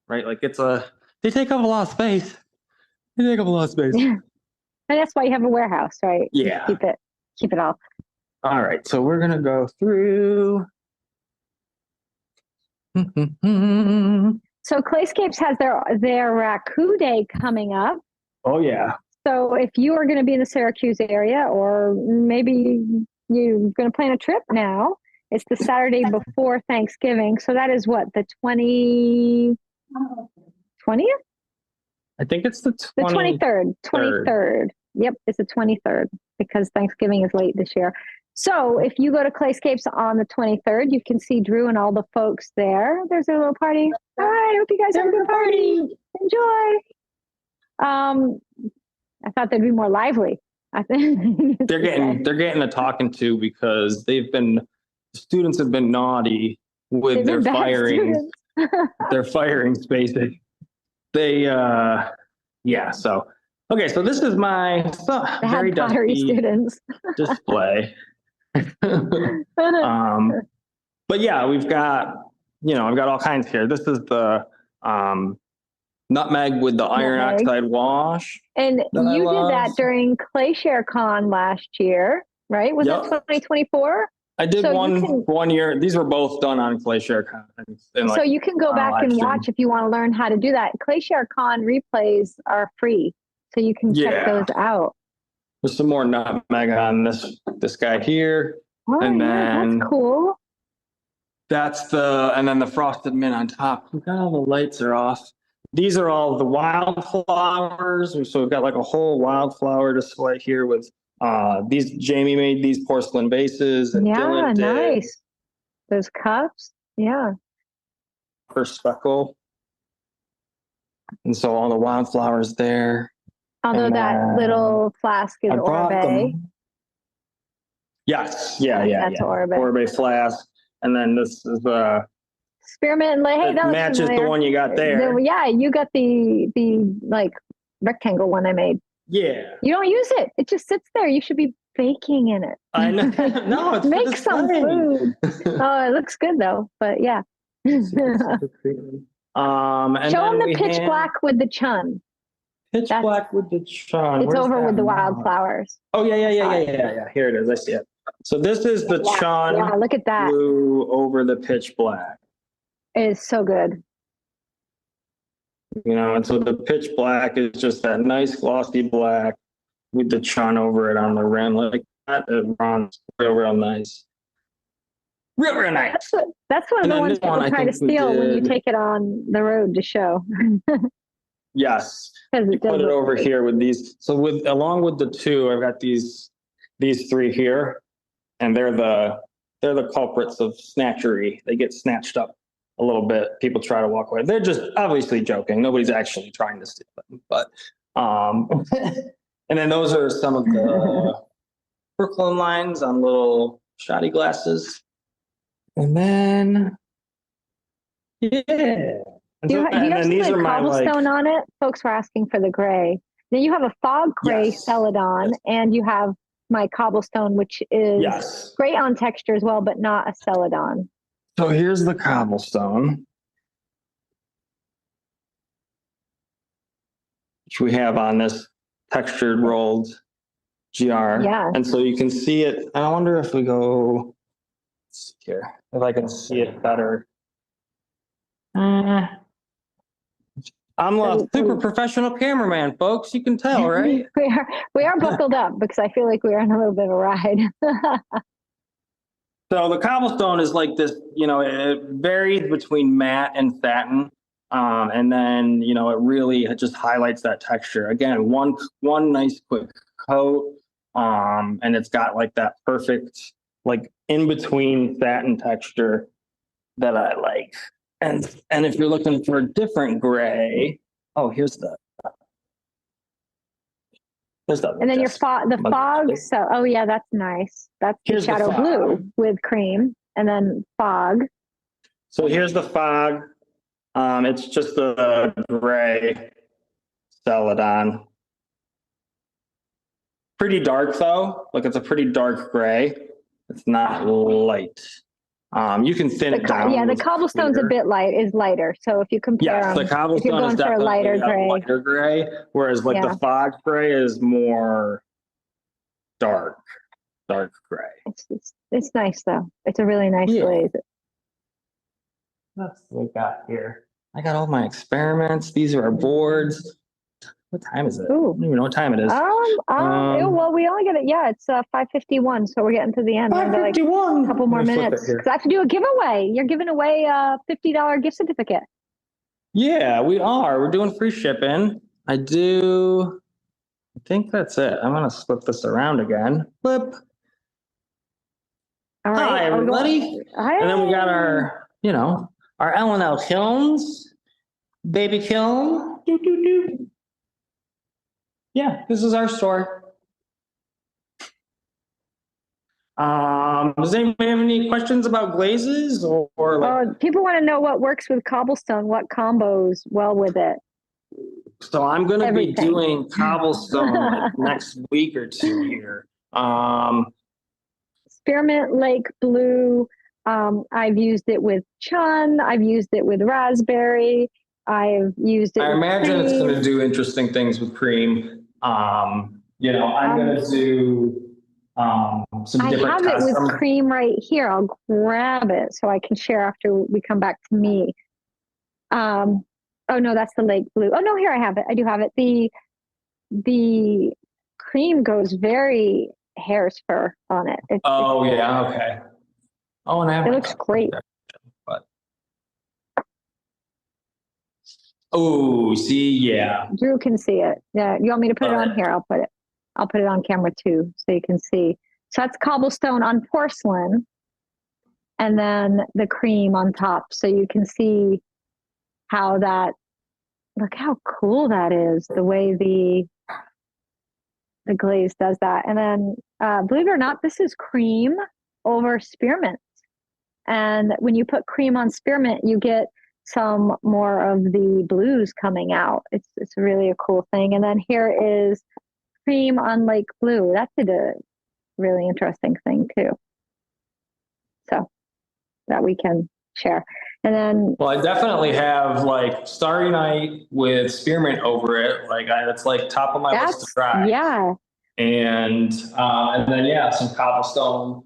right? They take up a lot of space. They take up a lot of space. Yeah. And that's why you have a warehouse, right? Yeah. Keep it all. All right, so we're gonna go through. So Clayscapes has their Raku Day coming up. Oh yeah. So if you are going to be in the Syracuse area, or maybe you're going to plan a trip now, it's the Saturday before Thanksgiving. So that is what, the 20th? I think it's the 23rd. 23rd. Yep, it's the 23rd because Thanksgiving is late this year. So if you go to Clayscapes on the 23rd, you can see Drew and all the folks there. There's a little party. All right, I hope you guys have a good party. Enjoy. I thought they'd be more lively. I think they're getting a talking to because students have been naughty with their firing spaces. They so okay, so this is my very pottery students display. But yeah, we've got, I've got all kinds here. This is the nutmeg with the iron oxide wash. And you did that during Clayshare Con last year, right? Was it 2024? I did one year. These were both done on Clayshare Con. So you can go back and watch if you want to learn how to do that. Clayshare Con replays are free, so you can check those out. There's some more nutmeg on this guy here. Oh, and then that's cool. And then the frosted mint on top. We've got all the lights are off. These are all the wildflowers. So we've got like a whole wildflower display here with Jamie made these porcelain vases. And Dylan did. Nice. Those cups. Yeah. For speckle. And so all the wildflowers there. Although that little flask is Orbe. Yes. Yeah. That's Orbe. Orbe flask. And then this is Spearmint. Hey, that matches the one you got there. Yeah, you got the like rectangle one I made. Yeah. You don't use it. It just sits there. You should be baking in it. I know. No, it's make some food. Oh, it looks good though. But yeah. And show them the pitch black with the chun. Black with the chun. It's over with the wildflowers. Oh yeah. Here it is. I see it. So this is the chun. Yeah, look at that. Blue over the pitch black. It is so good. And so the pitch black is just that nice glossy black with the chun over it on the rim like that. It runs real nice. Real nice. That's one of the ones people try to steal when you take it on the road to show. Yes. You put it over here with these. So along with the two, I've got these three here, and they're the culprits of snatchery. They get snatched up a little bit. People try to walk away. They're just obviously joking. Nobody's actually trying to steal them. But and then those are some of the Brooklyn lines on little shoddy glasses. And then yeah. Do you have some cobblestone on it? Folks were asking for the gray. Then you have a fog gray celadon, and you have my cobblestone, which is great on texture as well, but not a celadon. So here's the cobblestone, which we have on this textured rolled GR. Yeah. And so you can see it. I wonder if we go here, if I can see it better. I'm a super professional cameraman, folks. You can tell, right? we are buckled up because I feel like we're on a little bit of a ride. So the cobblestone is like this, it varies between matte and satin. And then, it really just highlights that texture. Again, one nice quick coat. And it's got like that perfect, like in between satin texture that I like. And if you're looking for a different gray, here's the. And then the fog. So, that's nice. That's the shadow blue with cream, and then fog. So here's the fog. It's just a gray celadon. Pretty dark though. Like it's a pretty dark gray. It's not light. You can thin it down. Yeah, the cobblestone's a bit lighter. So if you compare yes, the cobblestone if you're going is for a definitely lighter gray, whereas like the fog gray is more dark gray. It's nice though. It's a really nice glaze. That's what we got here. I got all my experiments. These are our boards. What time is it? Ooh. I don't even know what time it is. Well, we only get it. Yeah, it's 5:51, so we're getting to the end. 5:51. Like a couple more minutes. Because I have to do a giveaway. You're giving away a $50 gift certificate. Yeah, we are. We're doing free shipping. I think that's it. I'm gonna flip this around again. Flip. All right. Hi, everybody. Hi. And then we got our, our L&L kilns, baby kiln. Yeah, this is our store. Does anybody have any questions about glazes or like? People want to know what works with cobblestone, what combos well with it. So I'm going to be doing cobblestone like next week or two here. Spearmint Lake Blue. I've used it with chun. I've used it with raspberry. I've used it. I imagine it's going to do interesting things with cream. I'm going to do some different. I have it with cream right here. I'll grab it so I can share after we come back to me. Oh no, that's the Lake Blue. Oh no, here I have it. I do have it. The cream goes very hare's fur on it. Yeah, okay. Oh, and it looks great. But see, yeah. Drew can see it. Yeah, you want me to put it on here? I'll put it on camera too, so you can see. So that's cobblestone on porcelain, and then the cream on top, so you can see how that. Look how cool that is. The way the glaze does that, and then believe it or not, this is cream over spearmint. And when you put cream on spearmint, you get some more of the blues coming out. It's really a cool thing. And then here is cream on Lake Blue. That's a really interesting thing too. So that we can share. And then, well, I definitely have like Starry Night with spearmint over it. Like that's like top of my list to try. Yeah. And then some cobblestone.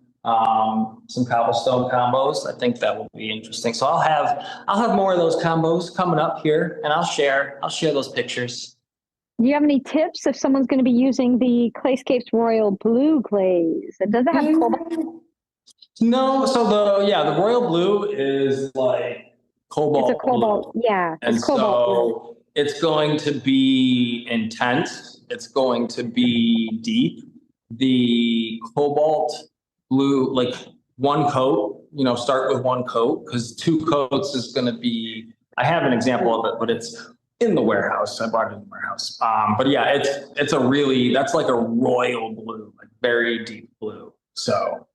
Some cobblestone combos. I think that will be interesting. So I'll have more of those combos coming up here, and I'll share those pictures. Do you have any tips if someone's going to be using the Clayscapes Royal Blue glaze? Does it have cobalt? No. So the Royal Blue is like cobalt. It's a cobalt. Blue. Yeah. And so it's going to be intense. It's going to be deep. The cobalt blue, like one coat, start with one coat, because 2 coats is going to be, I have an example of it, but it's in the warehouse. I bought it in the warehouse. But yeah, that's like a royal blue, like very deep blue. So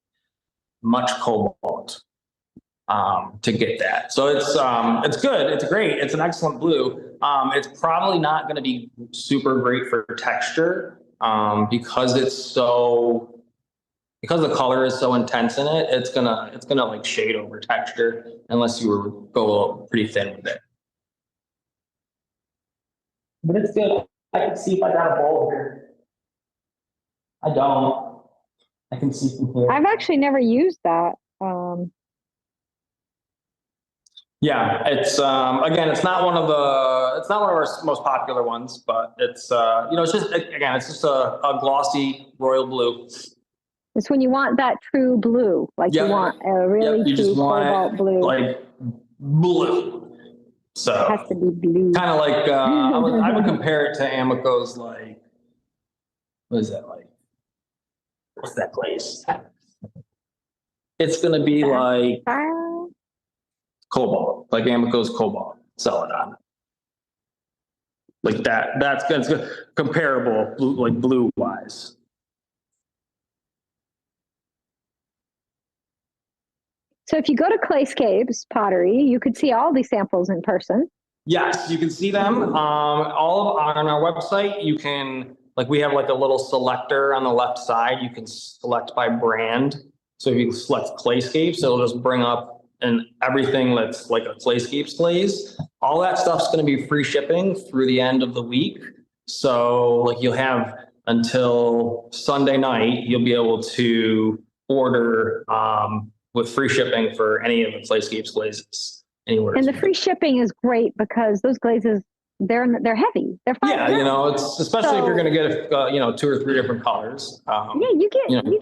much cobalt to get that. So it's good. It's great. It's an excellent blue. It's probably not going to be super great for texture because because the color is so intense in it, it's gonna like shade over texture unless you go pretty thin with it. But it's good. I can see if I got a bowl here. I don't. I can see from here. I've actually never used that. Yeah, it's again, it's not one of our most popular ones, but it's it's just a glossy royal blue. It's when you want that true blue, like you want a really true cobalt blue. Like blue. So it has to be blue. Kind of like I would compare it to Amico's like, what is that like? What's that glaze? It's gonna be like cobalt, like Amico's cobalt celadon. Like that's good. Comparable, like blue wise. So if you go to Clayscapes Pottery, you could see all these samples in person. Yes, you can see them. All on our website. You can we have like a little selector on the left side. You can select by brand. So if you select Clayscapes, it'll just bring up and everything that's like a Clayscapes glaze. All that stuff's going to be free shipping through the end of the week. So like you'll have until Sunday night, you'll be able to order with free shipping for any of the Clayscapes glazes anywhere. And the free shipping is great because those glazes, they're heavy. They're 5 pounds. You know, it's especially if you're going to get you know, 2 or 3 different colors. You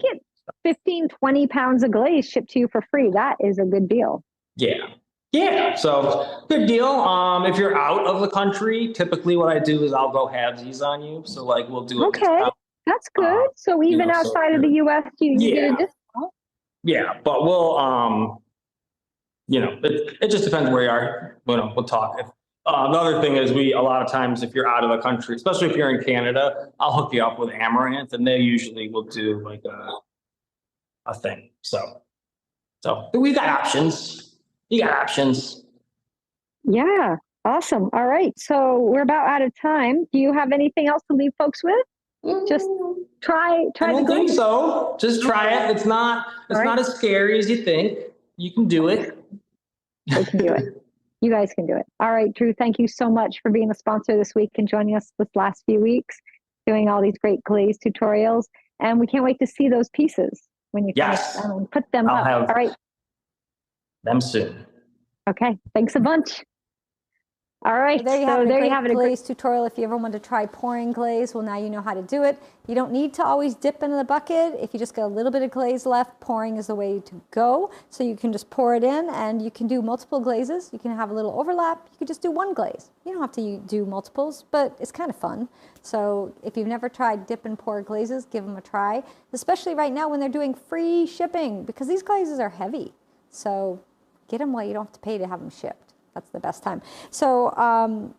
get 15, 20 pounds of glaze shipped to you for free. That is a good deal. Yeah. So good deal. If you're out of the country, typically what I do is I'll go halvesies on you. So like we'll do okay. That's good. So even outside of the US, you get a discount. Yeah, but we'll you know, it just depends where you are. You know, we'll talk. Another thing is a lot of times if you're out of the country, especially if you're in Canada, I'll hook you up with Amaranth, and they usually will do like a thing. So we got options. You got options. Yeah, awesome. All right, so we're about out of time. Do you have anything else to leave folks with? Just try. I don't think so. Just try it. It's not as scary as you think. You can do it. You can do it. You guys can do it. All right, Drew, thank you so much for being a sponsor this week and joining us this last few weeks, doing all these great glaze tutorials. And we can't wait to see those pieces when you finish them and put them up. All right. Them soon. Okay, thanks a bunch. All right, there you have it, a glaze tutorial. If you ever want to try pouring glaze, well, now you know how to do it. You don't need to always dip into the bucket. If you just got a little bit of glaze left, pouring is the way to go. So you can just pour it in, and you can do multiple glazes. You can have a little overlap. You could just do one glaze. You don't have to do multiples, but it's kind of fun. So if you've never tried dip and pour glazes, give them a try, especially right now when they're doing free shipping, because these glazes are heavy. So get them while you don't have to pay to have them shipped. That's the best time. So,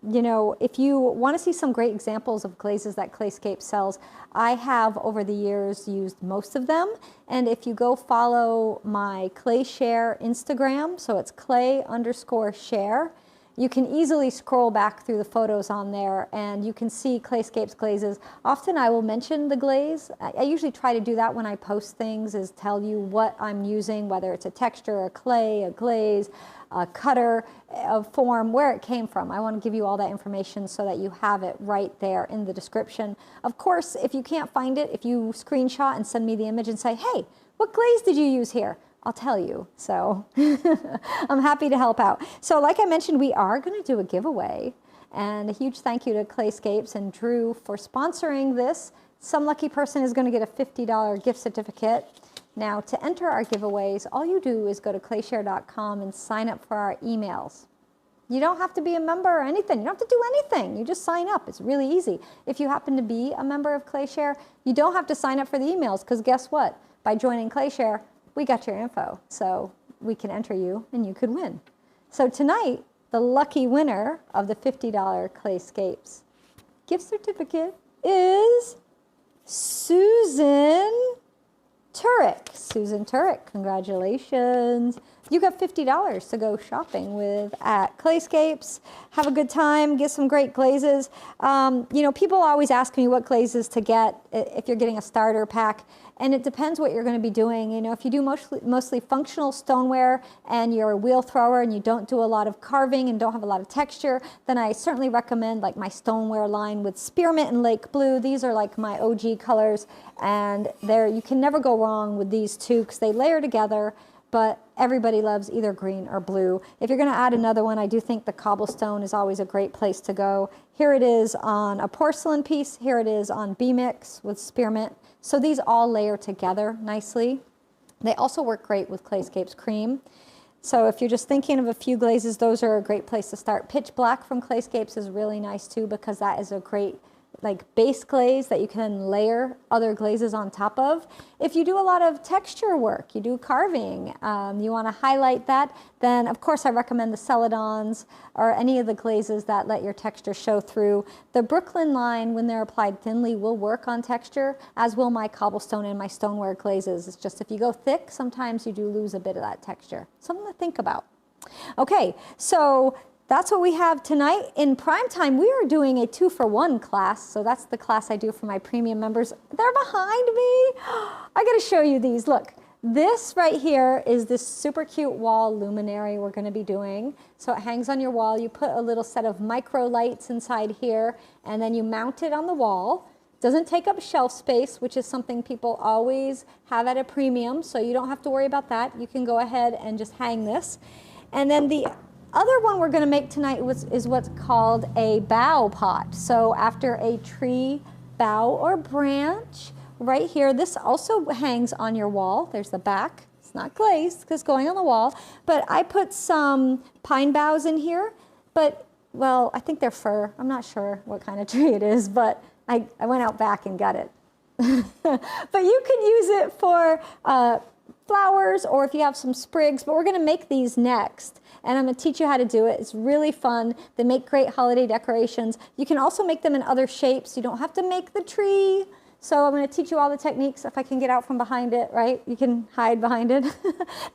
you know, if you want to see some great examples of glazes that Clayscapes sells, I have over the years used most of them. And if you go follow my ClayShare Instagram, so it's clay_share, you can easily scroll back through the photos on there and you can see Clayscapes glazes. Often I will mention the glaze. I usually try to do that when I post things, is tell you what I'm using, whether it's a texture, a clay, a glaze, a cutter, a form, where it came from. I want to give you all that information so that you have it right there in the description. Of course, if you can't find it, if you screenshot and send me the image and say, hey, what glaze did you use here? I'll tell you. So I'm happy to help out. So like I mentioned, we are going to do a giveaway, and a huge thank you to Clayscapes and Drew for sponsoring this. Some lucky person is going to get a $50 gift certificate. Now, to enter our giveaways, all you do is go to clayshare.com and sign up for our emails. You don't have to be a member or anything. You don't have to do anything. You just sign up. It's really easy. If you happen to be a member of Clayshare, you don't have to sign up for the emails, because guess what? By joining Clayshare, we got your info, so we can enter you and you could win. So tonight, the lucky winner of the $50 Clayscapes gift certificate is Susan Turek. Susan Turek, congratulations. You got $50 to go shopping with at Clayscapes. Have a good time, get some great glazes. You know, people always ask me what glazes to get if you're getting a starter pack. And it depends what you're going to be doing. You know, if you do mostly functional stoneware and you're a wheel thrower and you don't do a lot of carving and don't have a lot of texture, then I certainly recommend like my stoneware line with spearmint and lake blue. These are like my OG colors, and you can never go wrong with these two because they layer together, but everybody loves either green or blue. If you're going to add another one, I do think the cobblestone is always a great place to go. Here it is on a porcelain piece. Here it is on B-Mix with spearmint. So these all layer together nicely. They also work great with Clayscapes cream. So if you're just thinking of a few glazes, those are a great place to start. Pitch Black from Clayscapes is really nice too, because that is a great like base glaze that you can layer other glazes on top of. If you do a lot of texture work, you do carving, you want to highlight that, then of course I recommend the Celadons or any of the glazes that let your texture show through. The Brooklyn line, when they're applied thinly, will work on texture, as will my cobblestone and my stoneware glazes. It's just if you go thick, sometimes you do lose a bit of that texture. Something to think about. Okay, so that's what we have tonight. In prime time, we are doing a 2-for-1 class. So that's the class I do for my premium members. They're behind me. I got to show you these. Look, This right here is this super cute wall luminary we're going to be doing. So it hangs on your wall. You put a little set of micro lights inside here, and then you mount it on the wall. Doesn't take up shelf space, which is something people always have at a premium, so you don't have to worry about that. You can go ahead and just hang this. And then the other one we're going to make tonight is what's called a bough pot. So after a tree bough or branch, right here, this also hangs on your wall. There's the back. It's not glazed because it's going on the wall. But I put some pine boughs in here. But, well, I think they're fir. I'm not sure what kind of tree it is, but I went out back and got it. But you can use it for flowers or if you have some sprigs. But we're going to make these next. And I'm going to teach you how to do it. It's really fun. They make great holiday decorations. You can also make them in other shapes. You don't have to make the tree. So I'm going to teach you all the techniques. If I can get out from behind it, right? You can hide behind it.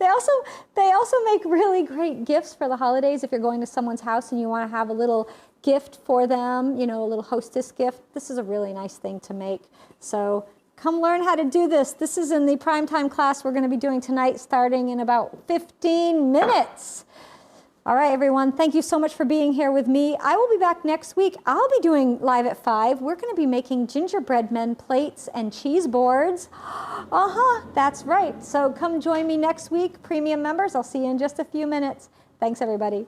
They also make really great gifts for the holidays. If you're going to someone's house and you want to have a little gift for them, you know, a little hostess gift, this is a really nice thing to make. So come learn how to do this. This is in the primetime class we're going to be doing tonight, starting in about 15 minutes. All right, everyone, thank you so much for being here with me. I will be back next week. I'll be doing live at 5. We're going to be making gingerbread men plates and cheese boards. That's right. So come join me next week, premium members. I'll see you in just a few minutes. Thanks, everybody.